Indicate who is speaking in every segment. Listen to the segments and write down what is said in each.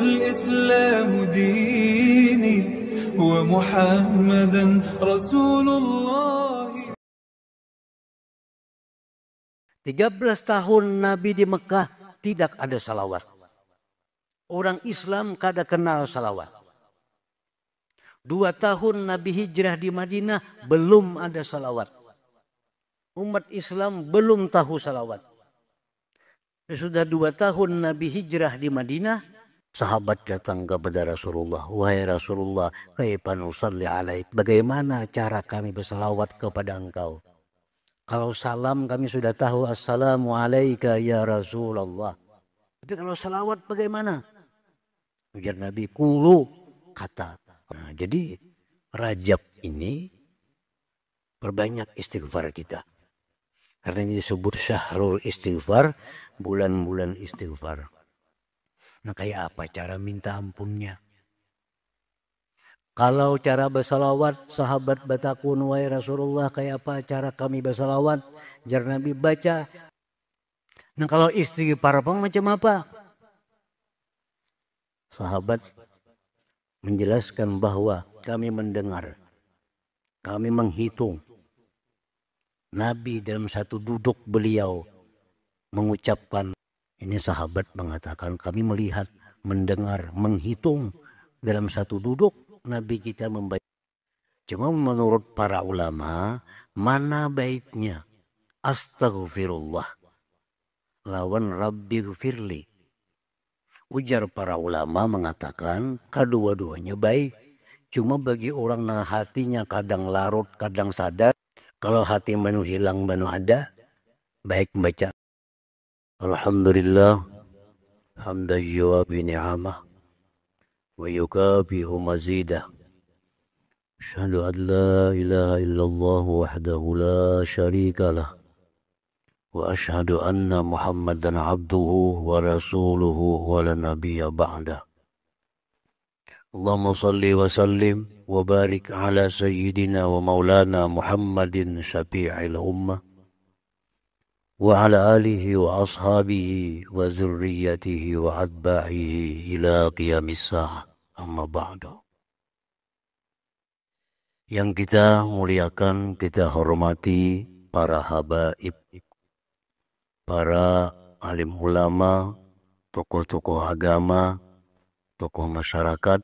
Speaker 1: والإسلام ديني ومحمدا رسول الله.
Speaker 2: 13 tahun Nabi di Mekah tidak ada salawat. Orang Islam kada kenal salawat. 2 tahun Nabi hijrah di Madinah belum ada salawat. Umat Islam belum tahu salawat. Sudah 2 tahun Nabi hijrah di Madinah, sahabat datang kepada Rasulullah. Wahai Rasulullah, kaifa nusalli alaik? Bagaimana cara kami bersalawat kepada engkau? Kalau salam kami sudah tahu, assalamu alayka ya Rasulullah. Tapi kalau salawat bagaimana? Ujar Nabi, kulu kata. Nah, jadi Rajab ini perbanyak istighfar kita. Karena ini disebut syahrul istighfar, bulan-bulan istighfar. Nah, kayak apa cara minta ampunnya? Kalau cara bersalawat, sahabat batakun, wahai Rasulullah, kayak apa cara kami bersalawat? Jar Nabi, baca. Nah, kalau istighfar macam apa? Sahabat menjelaskan bahwa kami mendengar, kami menghitung. Nabi dalam satu duduk beliau mengucapkan, ini sahabat mengatakan kami melihat, mendengar, menghitung dalam satu duduk Nabi kita membaca. Cuma menurut para ulama, mana baiknya astaghfirullah lawan rabbighfirli. Ujar para ulama mengatakan kedua-duanya baik. Cuma bagi orang yang hatinya kadang larut, kadang sadar. Kalau hati manu hilang, manu ada, baik membaca Alhamdulillah hamdan yuwafi ni'amah wa yukafi'u mazidah. Asyhadu an la ilaha illallah wahdahu la syarika lah. Wa asyhadu anna Muhammadan abduhu wa rasuluhu wa la nabiyya ba'da. Allahumma salli wa sallim wa barik ala sayyidina wa maulana Muhammadin syafi'il ummah wa ala alihi wa ashabihi wa zurriyatihi wa atba'ihi ila qiyamis sa'ah, amma ba'da. Yang kita muliakan, kita hormati para habaib, para alim ulama, tokoh-tokoh agama, tokoh masyarakat,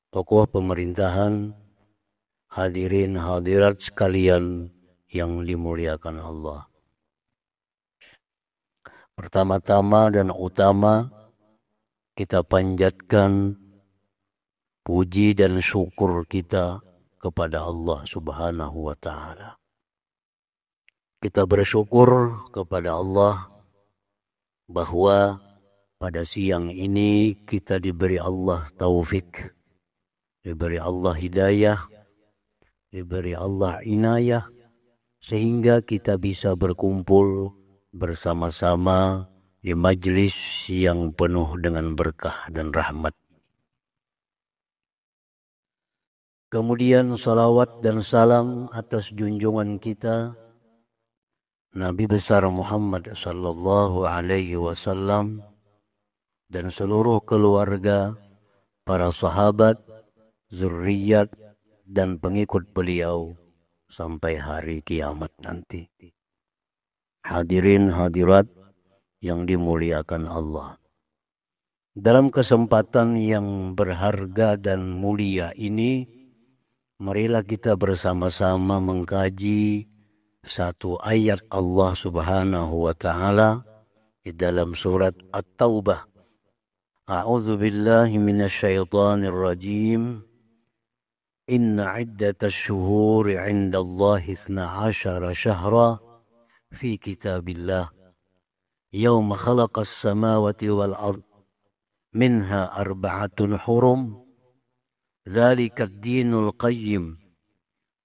Speaker 2: tokoh pemerintahan, hadirin hadirat sekalian yang dimuliakan Allah. Pertama-tama dan utama kita panjatkan puji dan syukur kita kepada Allah Subhanahu wa Ta'ala. Kita bersyukur kepada Allah bahwa pada siang ini kita diberi Allah taufik, diberi Allah hidayah, diberi Allah inayah, sehingga kita bisa berkumpul bersama-sama di majlis yang penuh dengan berkah dan rahmat. Kemudian salawat dan salam atas junjungan kita Nabi besar Muhammad sallallahu alaihi wasallam dan seluruh keluarga, para sahabat, zurriyat dan pengikut beliau sampai hari kiamat nanti. Hadirin hadirat yang dimuliakan Allah. Dalam kesempatan yang berharga dan mulia ini, marilah kita bersama-sama mengkaji satu ayat Allah Subhanahu wa Ta'ala di dalam surat At-Taubah. A'udzu billahi minasyaitonir rajim. Inna iddatash syuhuri 'indallahi 12 syahra fi kitabillah yawma khalaqas samawati wal ard minha arba'atun hurum dzalika ad-dinul qayyim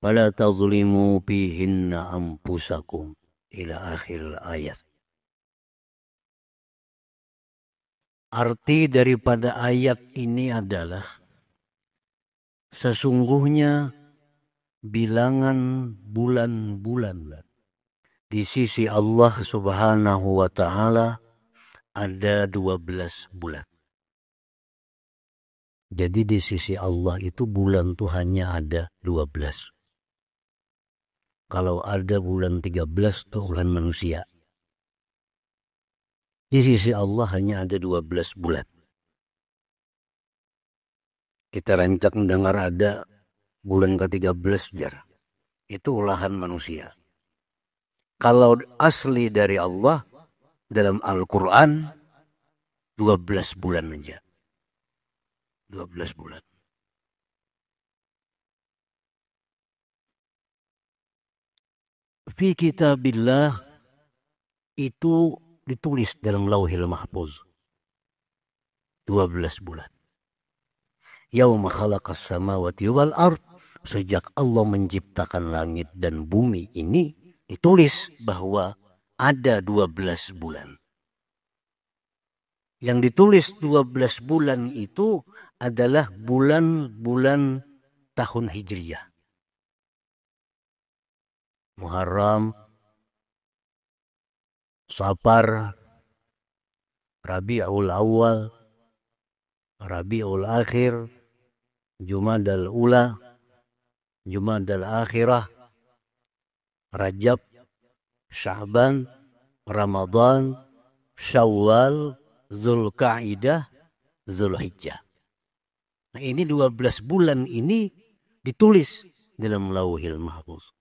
Speaker 2: fala tazlimu fihinna anfusakum ila akhir ayat. Arti daripada ayat ini adalah sesungguhnya bilangan bulan-bulan di sisi Allah Subhanahu wa Ta'ala ada 12 bulan. Jadi di sisi Allah itu bulan tuh hanya ada 12. Kalau ada bulan 13 tuh bulan manusia. Di sisi Allah hanya ada 12 bulan. Kita rancak mendengar ada bulan ke-13 jar. Itu ulahan manusia. Kalau asli dari Allah dalam Al-Quran 12 bulan aja. 12 bulan. Fi kitabillah itu ditulis dalam Lauhil Mahfuz. 12 bulan. Yauma khalaqas samawati wal ard, sejak Allah menciptakan langit dan bumi ini ditulis bahwa ada 12 bulan. Yang ditulis 12 bulan itu adalah bulan-bulan tahun Hijriyah. Muharram, Safar, Rabiul Awal, Rabiul Akhir, Jumadal Ula, Jumadal Akhirah, Rajab, Sya'ban, Ramadan, Syawal, Zulqa'dah, Zulhijjah. Nah, ini 12 bulan ini ditulis dalam Lauhil Mahfuz.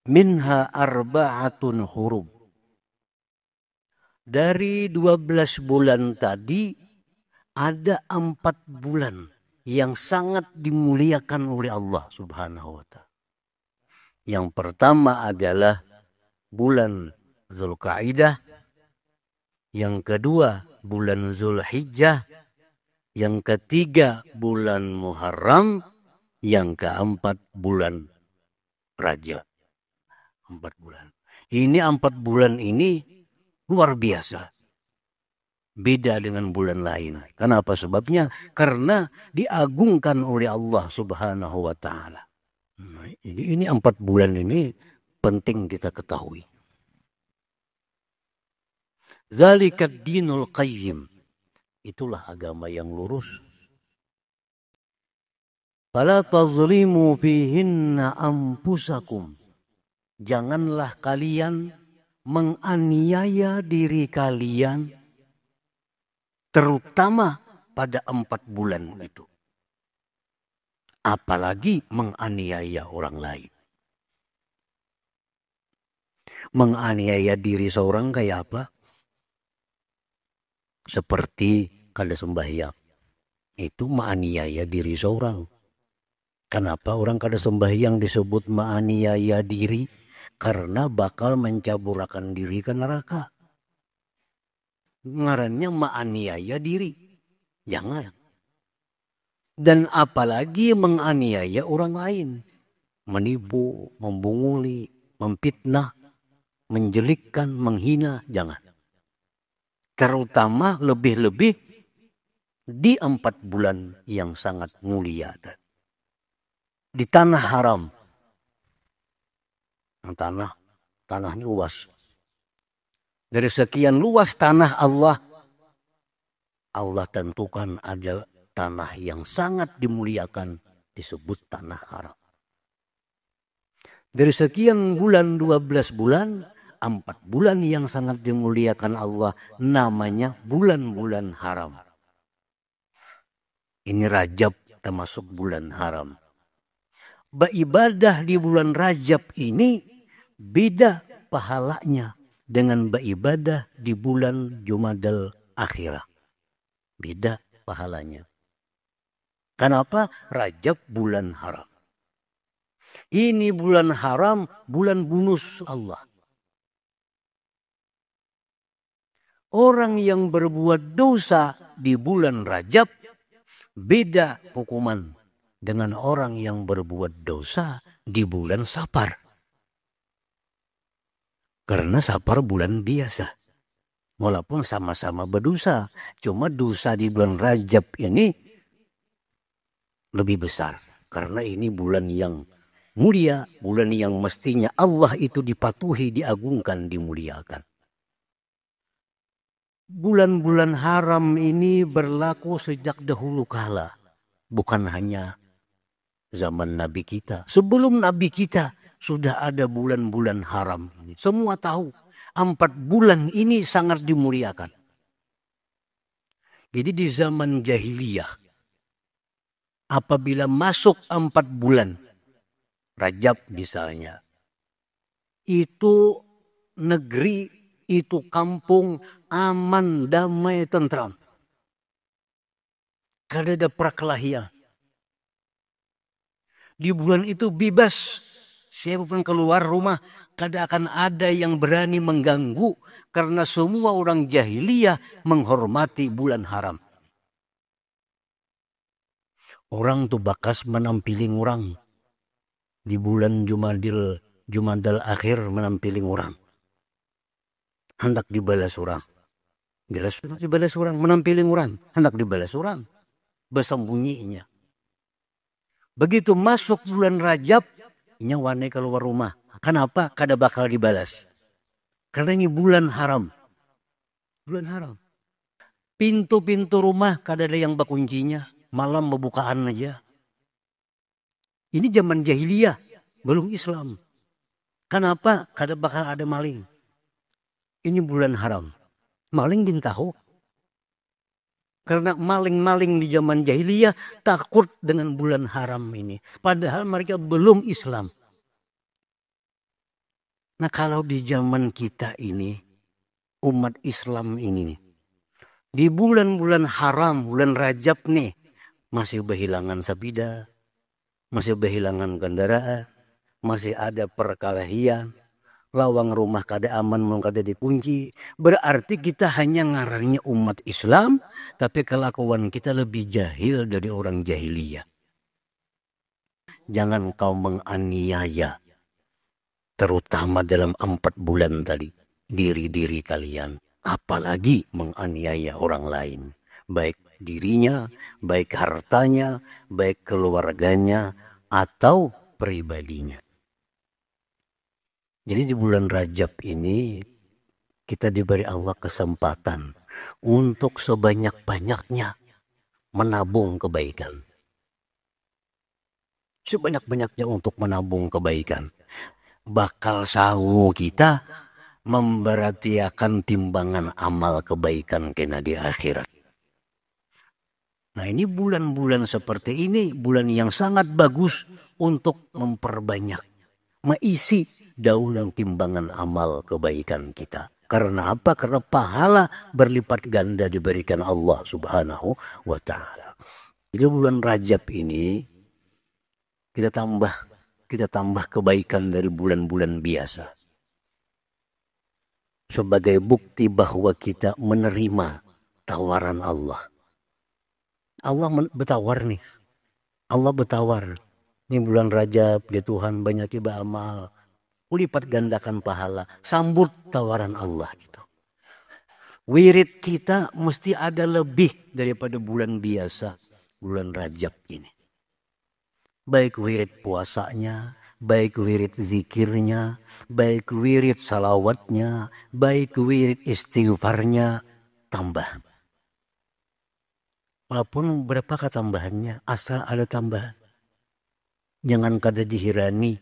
Speaker 2: Minha arba'atun hurub. Dari 12 bulan tadi ada 4 bulan yang sangat dimuliakan oleh Allah Subhanahu wa ta'ala. Yang pertama adalah bulan Zulqa'dah, yang kedua bulan Zulhijjah, yang ketiga bulan Muharram, yang keempat bulan Rajab. 4 bulan. Ini 4 bulan ini luar biasa. Beda dengan bulan lain. Kenapa sebabnya? Karena diagungkan oleh Allah Subhanahu wa ta'ala. Nah, ini 4 bulan ini penting kita ketahui. Zalikad dinul qayyim. Itulah agama yang lurus. Fala tazlimu fihinna anfusakum. Janganlah kalian menganiaya diri kalian, terutama pada 4 bulan itu. Apalagi menganiaya orang lain. Menganiaya diri seorang kayak apa? Seperti kada sembahyang. Itu menganiaya diri seorang. Kenapa orang kada sembahyang disebut menganiaya diri? Karena bakal mencaburakan diri ke neraka. Ngarannya menganiaya diri. Jangan. Dan apalagi menganiaya orang lain. Menipu, membunguli, memfitnah, menjelikkan, menghina. Jangan. Terutama lebih-lebih di 4 bulan yang sangat mulia. Di tanah haram. Tanah ini luas. Dari sekian luas tanah Allah tentukan ada tanah yang sangat dimuliakan disebut tanah haram. Dari sekian bulan 12 bulan, 4 bulan yang sangat dimuliakan Allah namanya bulan-bulan haram. Ini Rajab termasuk bulan haram. Beribadah di bulan Rajab ini beda pahalanya dengan beribadah di bulan Jumadal Akhirah. Beda pahalanya. Kenapa? Rajab bulan haram. Ini bulan haram, bulan bonus Allah. Orang yang berbuat dosa di bulan Rajab beda hukuman dengan orang yang berbuat dosa di bulan Safar. Karena Safar bulan biasa. Walaupun sama-sama berdosa. Cuma dosa di bulan Rajab ini lebih besar. Karena ini bulan yang mulia, bulan yang mestinya Allah itu dipatuhi, diagungkan, dimuliakan. Bulan-bulan haram ini berlaku sejak dahulu kala, bukan hanya zaman Nabi kita. Sebelum Nabi kita sudah ada bulan-bulan haram. Semua tahu 4 bulan ini sangat dimuliakan. Jadi di zaman jahiliyah, apabila masuk 4 bulan, Rajab misalnya, itu negeri, itu kampung aman, damai, tentram. Kada ada perkelahian. Di bulan itu bebas, siapapun keluar rumah, kada akan ada yang berani mengganggu, karena semua orang jahiliyah menghormati bulan haram. Orang tuh bakas menampiling orang. Di bulan Jumadal akhir menampiling orang. Hendak dibalas orang. Jelas dibalas orang, menampiling orang. Hendak dibalas orang. Bersembunyinya. Begitu masuk bulan Rajab, nyawane keluar rumah. Kenapa? Kada bakal dibalas. Karena ini bulan haram. Bulan haram. Pintu-pintu rumah kada ada yang bakuncinya. Malam membukaan aja. Ini zaman jahiliyah, belum Islam. Kenapa? Kada bakal ada maling. Ini bulan haram. Maling din tahu. Karena maling-maling di zaman jahiliyah takut dengan bulan haram ini. Padahal mereka belum Islam. Nah kalau di zaman kita ini, umat Islam ini, di bulan-bulan haram, bulan Rajab nih, masih kehilangan sabida, masih kehilangan kendaraan, masih ada perkelahian, lawang rumah kada aman, kada dikunci. Berarti kita hanya ngarannya umat Islam, tapi kelakuan kita lebih jahil dari orang jahiliyah. Jangan kau menganiaya, terutama dalam 4 bulan tadi, diri-diri kalian. Apalagi menganiaya orang lain. Baik dirinya, baik hartanya, baik keluarganya, atau pribadinya. Jadi di bulan Rajab ini kita diberi Allah kesempatan untuk sebanyak-banyaknya menabung kebaikan. Sebanyak-banyaknya untuk menabung kebaikan. Bakal sawu kita memberatiakan timbangan amal kebaikan kena di akhirat. Nah ini bulan-bulan seperti ini, bulan yang sangat bagus untuk memperbanyak, mengisi daulang timbangan amal kebaikan kita. Karena apa? Karena pahala berlipat ganda diberikan Allah Subhanahu wa ta'ala. Jadi bulan Rajab ini kita tambah kebaikan dari bulan-bulan biasa. Sebagai bukti bahwa kita menerima tawaran Allah. Allah bertawar nih. Allah bertawar. Ini bulan Rajab, ya Tuhan banyak ibadah amal. Lipat gandakan pahala. Sambut tawaran Allah gitu. Wirid kita mesti ada lebih daripada bulan biasa. Bulan Rajab ini. Baik wirid puasanya, baik wirid zikirnya, baik wirid salawatnya, baik wirid istighfarnya, tambah. Walaupun berapa tambahannya, asal ada tambahan. Jangan kada dihirani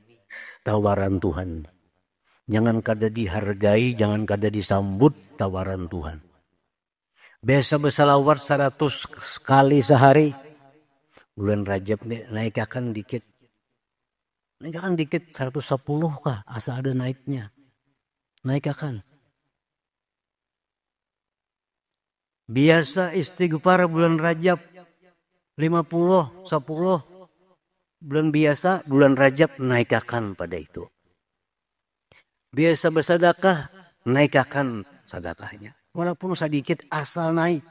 Speaker 2: tawaran Tuhan. Jangan kada dihargai, jangan kada disambut tawaran Tuhan. Biasa bersalawat 100 kali sehari. Bulan Rajab naikkan dikit. Naikkan dikit 110 kah? Asal ada naiknya. Naikkan. Biasa istighfar bulan Rajab 50, 10. Bulan biasa, bulan Rajab naikkan pada itu. Biasa bersedekah, naikkan sedekahnya. Walaupun sedikit asal naik.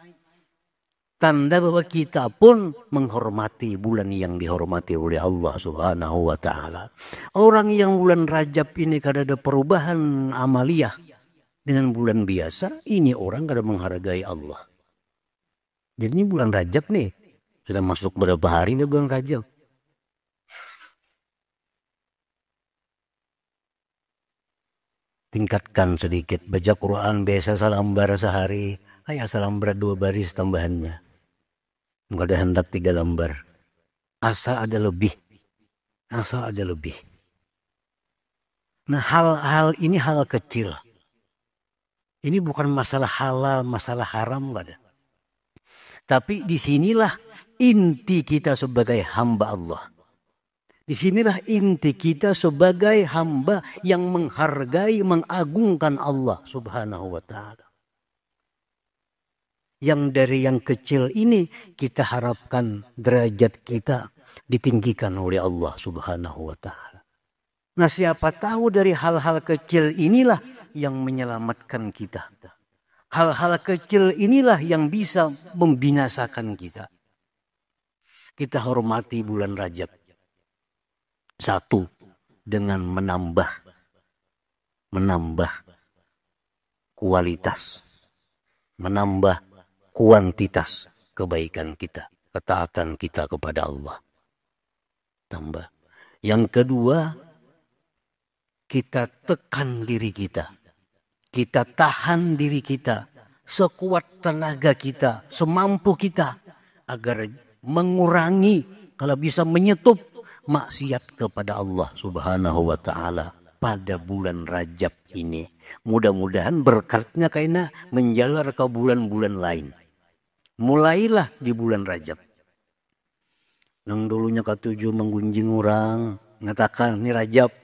Speaker 2: Tanda bahwa kita pun menghormati bulan yang dihormati oleh Allah Subhanahu wa ta'ala. Orang yang bulan Rajab ini kada ada perubahan amaliyah dengan bulan biasa, ini orang kada menghargai Allah. Jadi ini bulan Rajab nih. Sudah masuk berapa hari nih bulan Rajab? tingkatkan sedikit. Baca Quran biasa salambar sehari, kayak salambar 2 baris tambahannya. Nggak ada hendak 3 lembar. Asal ada lebih. Asal ada lebih. Nah, hal-hal ini hal kecil. Ini bukan masalah halal, masalah haram, nggak ada. Tapi disinilah inti kita sebagai hamba Allah. Disinilah inti kita sebagai hamba yang menghargai, mengagungkan Allah Subhanahu wa ta'ala. Yang dari yang kecil ini kita harapkan derajat kita ditinggikan oleh Allah Subhanahu wa ta'ala. Nah, siapa tahu dari hal-hal kecil inilah yang menyelamatkan kita. Hal-hal kecil inilah yang bisa membinasakan kita. Kita hormati bulan Rajab. 1, dengan menambah kualitas, menambah kuantitas kebaikan kita, ketaatan kita kepada Allah. Tambah. Yang kedua, kita tekan diri kita. Kita tahan diri kita sekuat tenaga kita, semampu kita agar mengurangi, kalau bisa menyetup maksiat kepada Allah Subhanahu wa ta'ala pada bulan Rajab ini. Mudah-mudahan berkatnya karena menjalar ke bulan-bulan lain. Mulailah di bulan Rajab. Nang dulunya ketujuh menggunjing orang, mengatakan ini Rajab.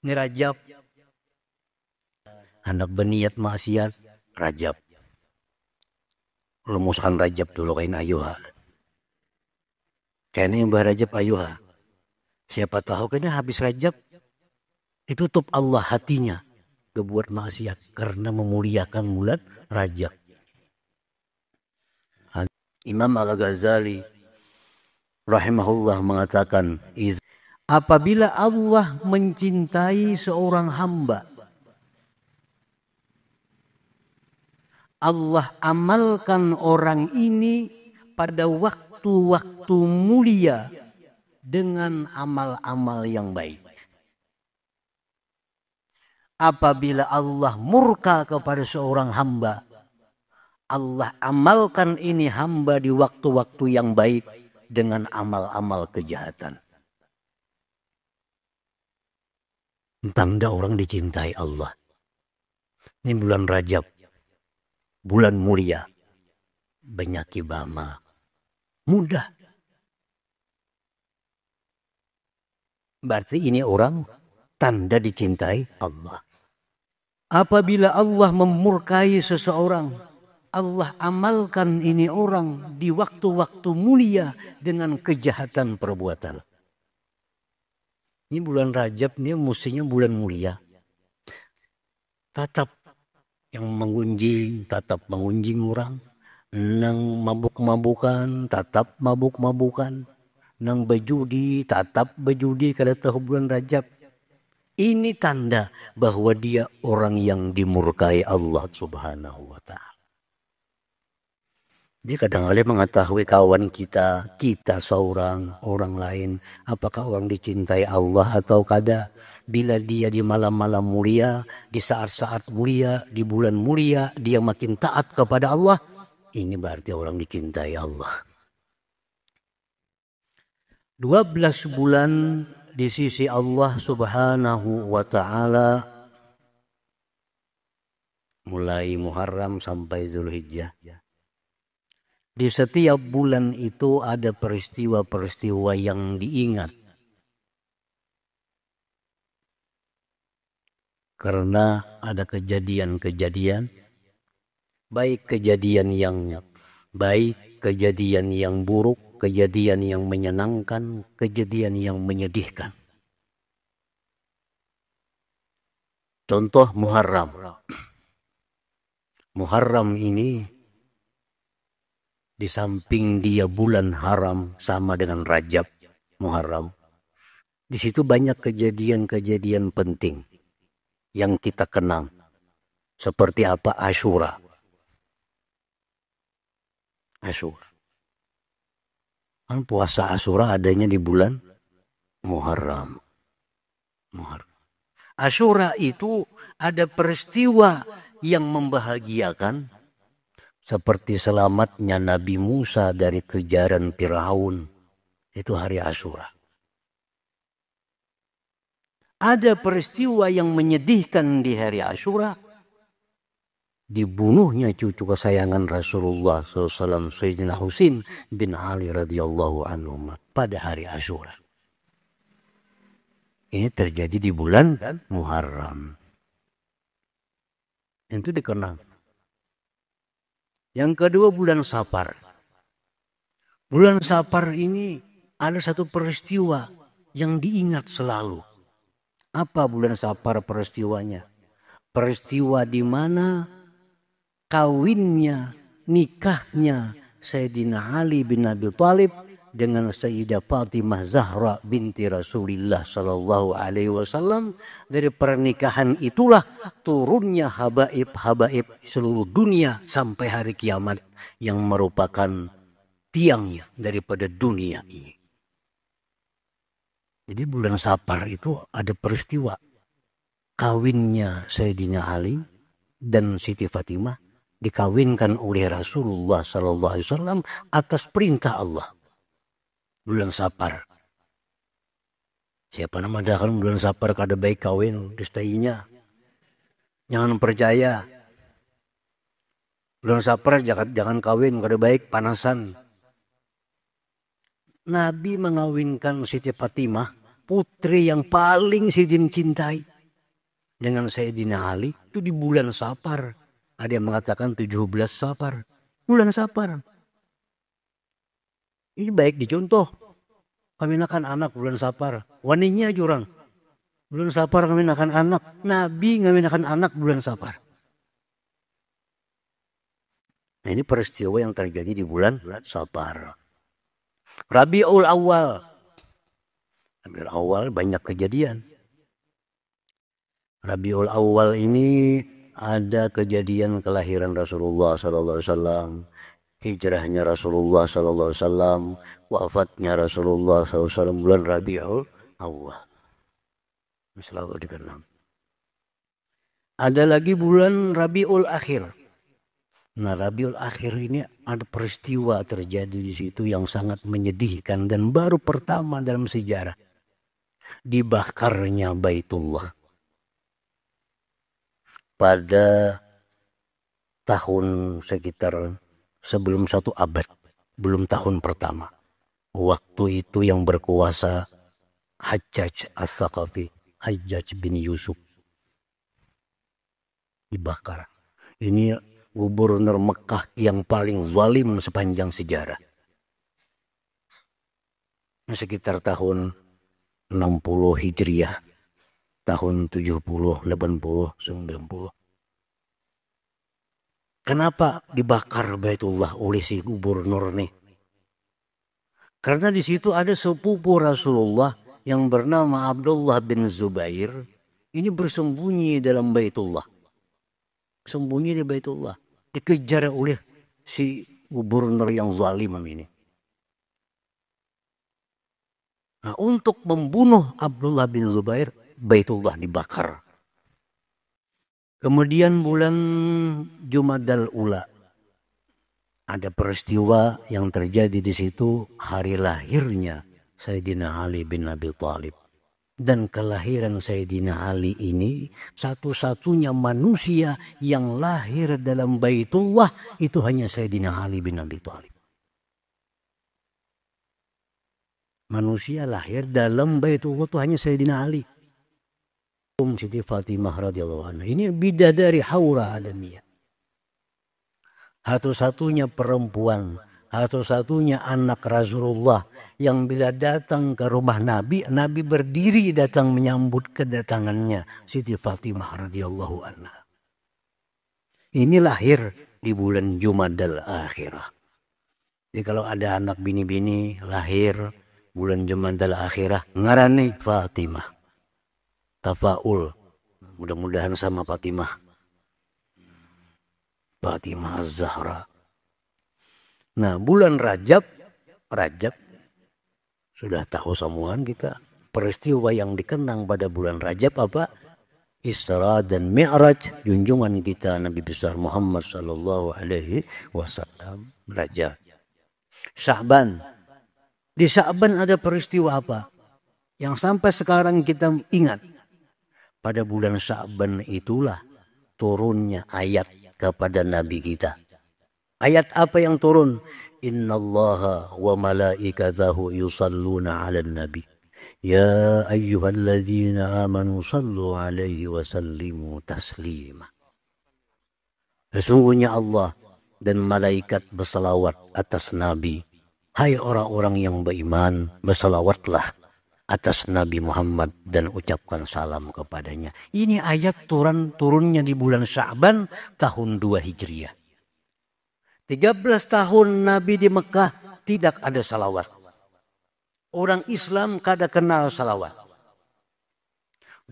Speaker 2: Ini Rajab. Hendak berniat maksiat, Rajab. Lemuskan Rajab dulu kain ayuha. Kayaknya Mbah Rajab ayuha. Siapa tahu kayaknya habis Rajab ditutup Allah hatinya kebuat maksiat karena memuliakan bulan Rajab. Imam Al-Ghazali rahimahullah mengatakan, apabila Allah mencintai seorang hamba, Allah amalkan orang ini pada waktu-waktu mulia dengan amal-amal yang baik. Apabila Allah murka kepada seorang hamba, Allah amalkan ini hamba di waktu-waktu yang baik dengan amal-amal kejahatan. Tanda orang dicintai Allah. Ini bulan Rajab, bulan mulia, banyak ibama, mudah. Berarti ini orang tanda dicintai Allah. Apabila Allah memurkai seseorang, Allah amalkan ini orang di waktu-waktu mulia dengan kejahatan perbuatan. Ini bulan Rajab ini mestinya bulan mulia. Tetap yang mengunjing, tetap mengunjing orang. Nang mabuk-mabukan, tetap mabuk-mabukan. Nang bejudi, tetap bejudi kada tahu bulan Rajab. Ini tanda bahwa dia orang yang dimurkai Allah Subhanahu wa ta'ala. Dia kadang-kadang mengetahui kawan kita seorang, orang lain, apakah orang dicintai Allah atau kada. Bila dia di malam-malam mulia, di saat-saat mulia, di bulan mulia, dia makin taat kepada Allah, ini berarti orang dicintai Allah. 12 bulan di sisi Allah Subhanahu wa ta'ala, mulai Muharram sampai Zulhijjah. Di setiap bulan itu ada peristiwa-peristiwa yang diingat. Karena ada kejadian-kejadian, baik kejadian yang baik, kejadian yang buruk, kejadian yang menyenangkan, kejadian yang menyedihkan. Contoh Muharram. Muharram ini di samping dia bulan haram sama dengan Rajab, Muharram. Di situ banyak kejadian-kejadian penting yang kita kenang. Seperti apa? Asyura. Asyura. Kan puasa Asyura adanya di bulan Muharram. Muharram. Asyura itu ada peristiwa yang membahagiakan, seperti selamatnya Nabi Musa dari kejaran Firaun. Itu hari Asyura. Ada peristiwa yang menyedihkan di hari Asyura. Dibunuhnya cucu kesayangan Rasulullah SAW, Sayyidina Husain bin Ali radhiyallahu anhu pada hari Asyura. Ini terjadi di bulan Muharram. Itu dikenang. Yang kedua bulan Safar. Bulan Safar ini ada satu peristiwa yang diingat selalu. Apa bulan Safar peristiwanya? Peristiwa di mana kawinnya, nikahnya Sayyidina Ali bin Abi Thalib dengan Sayyidah Fatimah Zahra binti Rasulullah Sallallahu Alaihi Wasallam. Dari pernikahan itulah turunnya habaib seluruh dunia sampai hari kiamat yang merupakan tiangnya daripada dunia ini. Jadi bulan Safar itu ada peristiwa kawinnya Sayyidina Ali dan Siti Fatimah dikawinkan oleh Rasulullah Sallallahu Alaihi Wasallam atas perintah Allah. Bulan Safar. Siapa nama dah kan bulan Safar kada baik kawin distainya. Jangan percaya. Bulan Safar jangan kawin kada baik panasan. Nabi mengawinkan Siti Fatimah, putri yang paling Sidin cintai, dengan Sayyidina Ali itu di bulan Safar. Ada yang mengatakan 17 Safar. Bulan Safar. Ini baik dicontoh. Kami akan anak bulan Safar. Waninya jurang. Bulan Safar kami akan anak. Nabi kami akan anak bulan Safar. Nah, ini peristiwa yang terjadi di bulan Safar. Rabiul Awal. Rabiul Awal banyak kejadian. Rabiul Awal ini ada kejadian kelahiran Rasulullah SAW, hijrahnya Rasulullah SAW, wafatnya Rasulullah SAW, bulan Rabiul Awal. Selalu dikenal. Ada lagi bulan Rabiul Akhir. Nah, Rabiul Akhir ini ada peristiwa terjadi di situ yang sangat menyedihkan dan baru pertama dalam sejarah. Dibakarnya Baitullah. Pada tahun sekitar sebelum 1 abad, belum tahun pertama. Waktu itu yang berkuasa Hajjaj As-Saqafi, Hajjaj bin Yusuf. Dibakar. Ini gubernur Mekah yang paling zalim sepanjang sejarah. Sekitar tahun 60 Hijriah. Tahun 70, 80, 90. Kenapa dibakar Baitullah oleh si gubernur nih? Karena di situ ada sepupu Rasulullah yang bernama Abdullah bin Zubair. Ini bersembunyi dalam Baitullah. Sembunyi di Baitullah. Dikejar oleh si gubernur yang zalim ini. Nah, untuk membunuh Abdullah bin Zubair, Baitullah dibakar. Kemudian bulan Jumadal Ula ada peristiwa yang terjadi di situ, hari lahirnya Sayyidina Ali bin Abi Thalib. Dan kelahiran Sayyidina Ali ini satu-satunya manusia yang lahir dalam Baitullah itu hanya Sayyidina Ali bin Abi Thalib. Manusia lahir dalam Baitullah itu hanya Sayyidina Ali. Siti Fatimah radhiyallahu anha. Ini bidadari haura alamiah. Satu-satunya perempuan, satu-satunya anak Rasulullah yang bila datang ke rumah Nabi, Nabi berdiri datang menyambut kedatangannya. Siti Fatimah radhiyallahu anha. Ini lahir di bulan Jumadal Akhirah. Jadi kalau ada anak bini-bini lahir bulan Jumadal Akhirah, ngarani Fatimah. Tafaul, mudah-mudahan sama Fatimah. Fatimah Az-Zahra. Nah, bulan Rajab sudah tahu semuaan kita. Peristiwa yang dikenang pada bulan Rajab apa? Isra dan Mi'raj junjungan kita Nabi besar Muhammad sallallahu alaihi wasallam. Rajab. Sya'ban. Di Sya'ban ada peristiwa apa yang sampai sekarang kita ingat? Pada bulan Sya'ban itulah turunnya ayat kepada Nabi kita. Ayat apa yang turun? Innallaha wa malaikatahu yusalluna 'alan nabi. Ya ayyuhalladzina amanu sallu 'alaihi wa sallimu taslima. Sesungguhnya Allah dan malaikat bersalawat atas Nabi. Hai orang-orang yang beriman, bersalawatlah atas Nabi Muhammad dan ucapkan salam kepadanya. Ini ayat turunnya di bulan Sya'ban tahun 2 Hijriah. 13 tahun Nabi di Mekah tidak ada salawat. Orang Islam kada kenal salawat.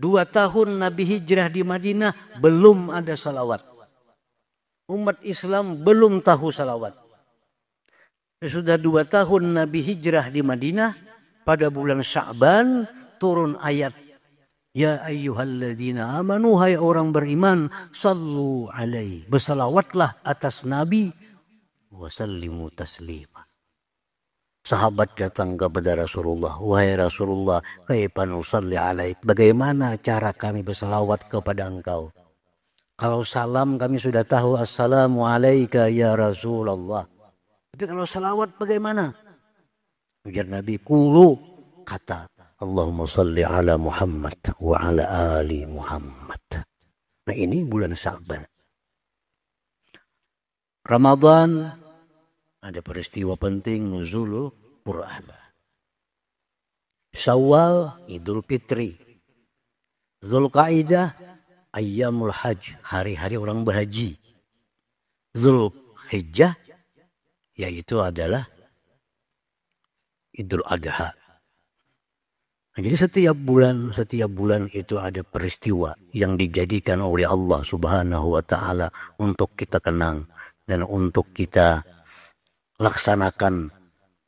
Speaker 2: 2 tahun Nabi hijrah di Madinah belum ada salawat. Umat Islam belum tahu salawat. Sudah 2 tahun Nabi hijrah di Madinah, pada bulan Sya'ban turun ayat. Ya ayyuhalladzina amanu, hai orang beriman, sallu alaihi, bersalawatlah atas Nabi, wasallimu taslima. Sahabat datang kepada Rasulullah, wahai Rasulullah, kaifa nusalli alaik, bagaimana cara kami bersalawat kepada engkau? Kalau salam kami sudah tahu, assalamu alaika ya Rasulullah. Tapi kalau salawat bagaimana? Ujar Nabi, kulu, kata Allahumma salli ala Muhammad wa ala ali Muhammad. Nah ini bulan Sya'ban. Ramadan ada peristiwa penting, nuzulul Quran. Syawal, Idul Fitri. Zulqaidah, Ayyamul Hajj, hari-hari orang berhaji. Zulhijjah, yaitu adalah Idul Adha. Nah, jadi setiap bulan itu ada peristiwa yang dijadikan oleh Allah Subhanahu wa taala untuk kita kenang dan untuk kita laksanakan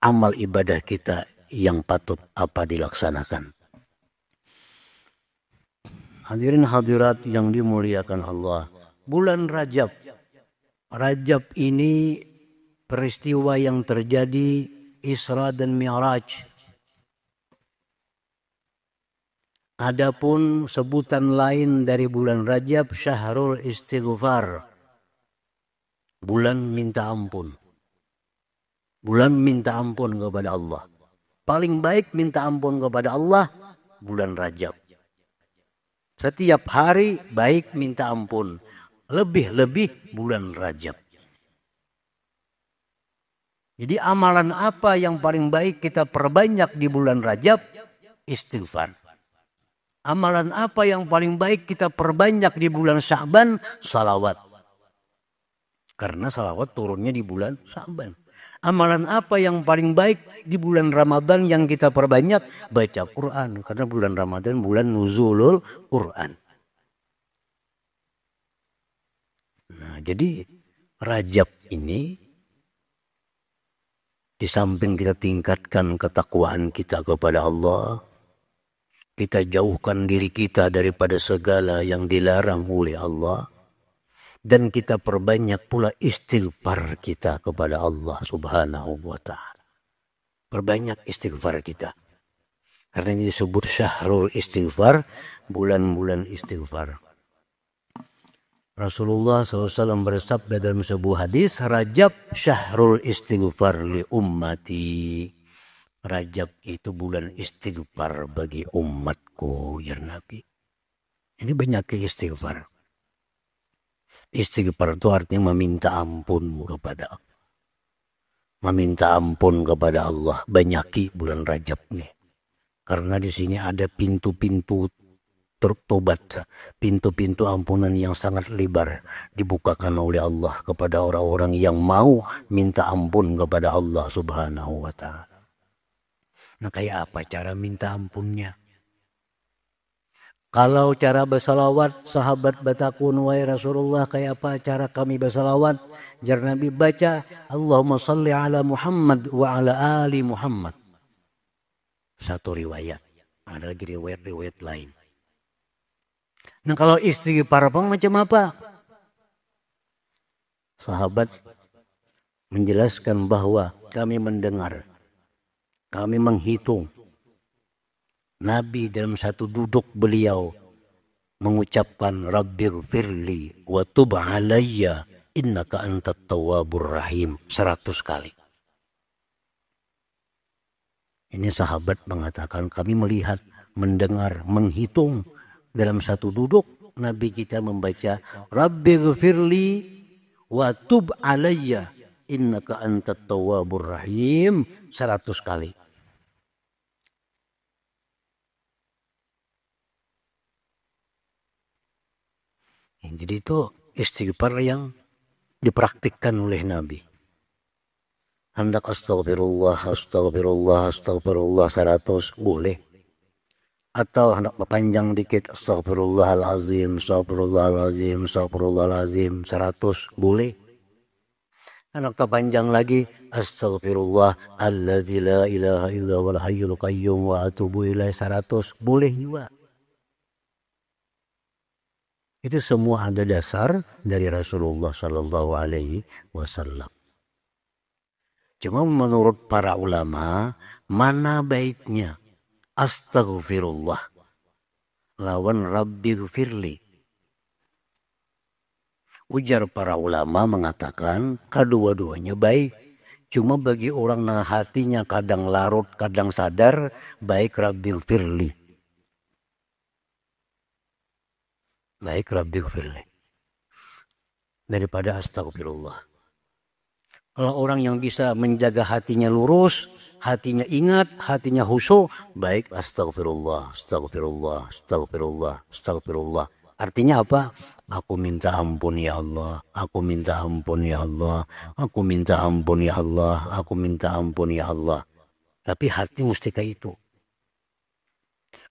Speaker 2: amal ibadah kita yang patut apa dilaksanakan. Hadirin hadirat yang dimuliakan Allah, bulan Rajab. Rajab ini peristiwa yang terjadi Isra dan Mi'raj. Adapun sebutan lain dari bulan Rajab, Syahrul Istighfar, bulan minta ampun. Bulan minta ampun kepada Allah. Paling baik minta ampun kepada Allah bulan Rajab. Setiap hari baik minta ampun. Lebih-lebih bulan Rajab. Jadi amalan apa yang paling baik kita perbanyak di bulan Rajab? Istighfar. Amalan apa yang paling baik kita perbanyak di bulan Sya'ban? Salawat. Karena salawat turunnya di bulan Sya'ban. Amalan apa yang paling baik di bulan Ramadan yang kita perbanyak? Baca Quran. Karena bulan Ramadan bulan nuzulul Quran. Nah, jadi Rajab ini di samping kita tingkatkan ketakwaan kita kepada Allah, kita jauhkan diri kita daripada segala yang dilarang oleh Allah, dan kita perbanyak pula istighfar kita kepada Allah Subhanahu wa ta'ala. Perbanyak istighfar kita. Karena ini disebut Syahrul Istighfar, bulan-bulan istighfar. Rasulullah SAW bersabda dalam sebuah hadis, Rajab Syahrul Istighfar li ummati. Rajab itu bulan istighfar bagi umatku, ya Nabi. Ini banyak istighfar. Istighfar itu artinya meminta ampun kepada Allah. Meminta ampun kepada Allah. Banyaki bulan Rajab nih. Karena di sini ada pintu-pintu tertobat. Pintu-pintu ampunan yang sangat lebar. Dibukakan oleh Allah kepada orang-orang yang mau minta ampun kepada Allah Subhanahu wa ta'ala. Nah kayak apa cara minta ampunnya? Kalau cara bersalawat, sahabat batakun, wahai Rasulullah, kayak apa cara kami bersalawat? Jar Nabi, baca Allahumma salli ala Muhammad wa ala ali Muhammad. Satu riwayat. Ada lagi riwayat-riwayat lain. Nah kalau istighfar macam apa? Sahabat menjelaskan bahwa kami mendengar, kami menghitung Nabi dalam satu duduk beliau mengucapkan Rabbighfirli wa tub alayya innaka antat tawwabur rahim 100 kali. Ini sahabat mengatakan kami melihat, mendengar, menghitung dalam satu duduk Nabi kita membaca Rabbighfirli wa tub alayya innaka antat tawwabur rahim 100 kali. Jadi itu istighfar yang dipraktikkan oleh Nabi. Hendak astagfirullah, astagfirullah, astagfirullah 100 boleh. Atau hendak panjang dikit astagfirullahalazim, astagfirullahalazim, astagfirullahalazim 100 boleh. Hendak panjang lagi astagfirullah alladzi la ilaha illa huwal hayyul qayyum wa atubu ilaihi 100 boleh juga. Itu semua ada dasar dari Rasulullah Sallallahu Alaihi Wasallam. Cuma menurut para ulama, mana baiknya astaghfirullah lawan Rabbighfirli? Ujar para ulama mengatakan kedua-duanya baik. Cuma bagi orang yang hatinya kadang larut, kadang sadar, baik Rabbighfirli. Baik Rabbighfirli daripada astagfirullah. Kalau orang yang bisa menjaga hatinya lurus, hatinya ingat, hatinya khusyuk, baik astagfirullah, astagfirullah, astagfirullah, astagfirullah. Artinya apa? Aku minta ampun ya Allah, aku minta ampun ya Allah, aku minta ampun ya Allah, aku minta ampun ya Allah. Tapi hati mesti kayak itu.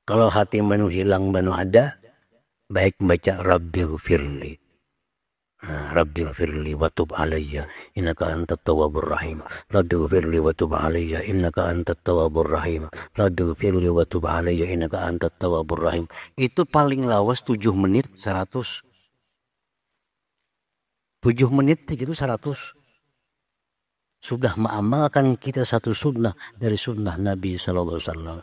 Speaker 2: Kalau hati manu hilang, manu ada, baik membaca Rabbighfirli. Rabbighfirli wa tub alayya innaka antat tawwabur rahim. Rabbighfirli wa tub alayya innaka antat tawwabur rahim. Rabbighfirli wa tub alayya innaka antat tawwabur rahim. Itu paling lawas 7 menit 100. 7 menit itu 100. Sudah mengamalkan kita satu sunnah dari sunnah Nabi sallallahu alaihi wasallam.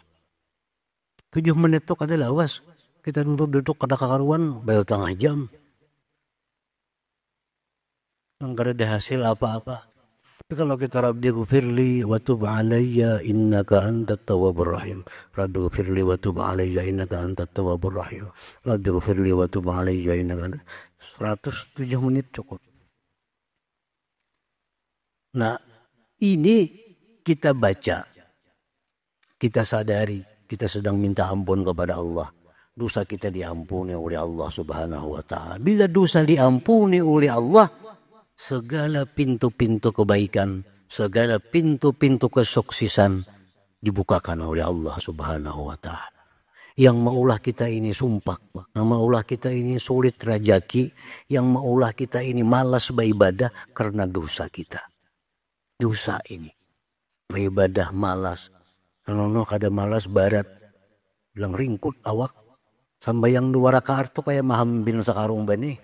Speaker 2: 7 menit itu kada lawas. Kita duduk kada kakaruan bayar setengah jam. Enggak ada hasil apa-apa. Tapi kalau kita Rabbighfirli wa tub alayya innaka antat tawwabur rahim. Rabbighfirli wa tub alayya innaka antat tawwabur rahim. Rabbighfirli wa tub alayya innaka 107 menit cukup. Nah, ini kita baca. Kita sadari kita sedang minta ampun kepada Allah. Dosa kita diampuni oleh Allah Subhanahu wa ta'ala. Bila dosa diampuni oleh Allah, segala pintu-pintu kebaikan, segala pintu-pintu kesuksesan dibukakan oleh Allah Subhanahu wa ta'ala. Yang maulah kita ini sumpah, yang maulah kita ini sulit rajaki, yang maulah kita ini malas beribadah karena dosa kita. Dosa ini. Beribadah malas. Kalau kada malas barat, bilang ringkut awak. Sambayang 2 rakaat tuh kayak mahambil sakarung bani.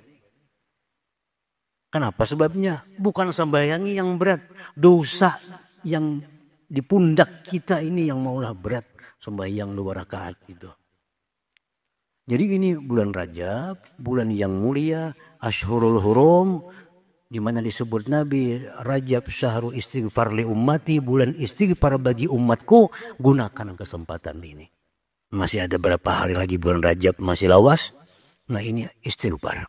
Speaker 2: Kenapa sebabnya? Bukan sambayang yang berat. Dosa yang di pundak kita ini yang maulah berat. Sambayang 2 rakaat itu. Jadi ini bulan Rajab, bulan yang mulia, Ashhurul Hurum, di mana disebut Nabi Rajab syahru istighfar li ummati, bulan istighfar bagi umatku. Gunakan kesempatan ini. Masih ada berapa hari lagi bulan Rajab masih lawas. Nah ini istighfar.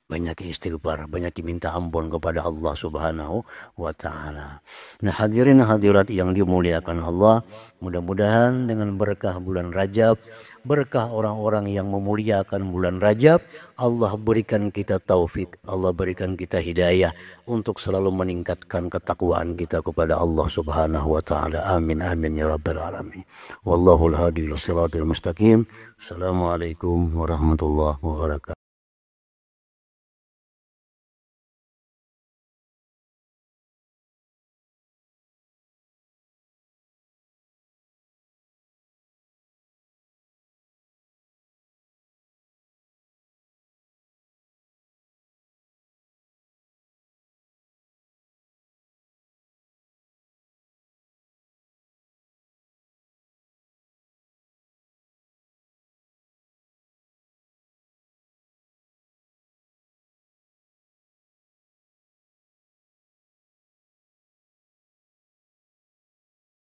Speaker 2: Banyak istighfar, banyak diminta ampun kepada Allah Subhanahu wa ta'ala. Nah hadirin hadirat yang dimuliakan Allah, mudah-mudahan dengan berkah bulan Rajab, berkah orang-orang yang memuliakan bulan Rajab, Allah berikan kita taufik, Allah berikan kita hidayah untuk selalu meningkatkan ketakwaan kita kepada Allah Subhanahu wa ta'ala. Amin amin ya rabbal alamin. Wallahul hadi ila siratal mustaqim. Assalamualaikum warahmatullahi wabarakatuh.